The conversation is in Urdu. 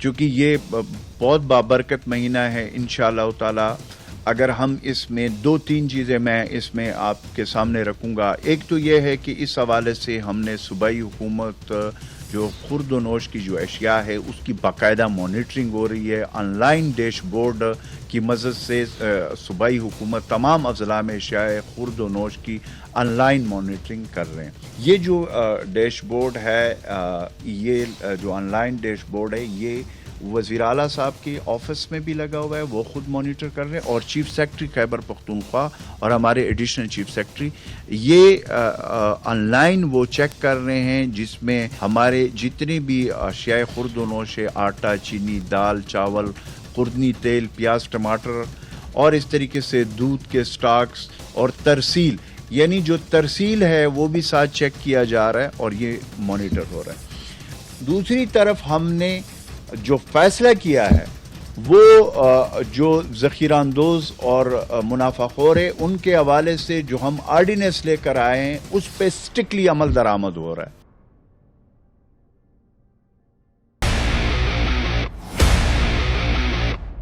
چونکہ یہ بہت بابرکت مہینہ ہے انشاءاللہ تعالی. اگر ہم اس میں دو تین چیزیں میں اس میں آپ کے سامنے رکھوں گا. ایک تو یہ ہے کہ اس حوالے سے ہم نے صوبائی حکومت جو خرد و نوش کی جو اشیاء ہے اس کی باقاعدہ مانیٹرنگ ہو رہی ہے. آن لائن ڈیش بورڈ کی مدد سے صوبائی حکومت تمام اضلاع میں اشیاء خرد و نوش کی آن لائن مانیٹرنگ کر رہے ہیں. یہ جو ڈیش بورڈ ہے، یہ جو آن لائن ڈیش بورڈ ہے، یہ وزیر اعلیٰ صاحب کے آفس میں بھی لگا ہوا ہے، وہ خود مانیٹر کر رہے ہیں، اور چیف سیکرٹری خیبر پختونخوا اور ہمارے ایڈیشنل چیف سیکرٹری یہ آن لائن وہ چیک کر رہے ہیں جس میں ہمارے جتنی بھی اشیاء خرد و نوش ہے، آٹا، چینی، دال، چاول، خوردنی تیل، پیاز، ٹماٹر، اور اس طریقے سے دودھ کے سٹاکس اور ترسیل، یعنی جو ترسیل ہے وہ بھی ساتھ چیک کیا جا رہا ہے اور یہ مانیٹر ہو رہا ہے. دوسری طرف ہم نے جو فیصلہ کیا ہے وہ جو ذخیرہ اندوز اور منافع خور ہے ان کے حوالے سے جو ہم آرڈیننس لے کر آئے ہیں اس پہ اسٹرکٹلی عمل درآمد ہو رہا ہے.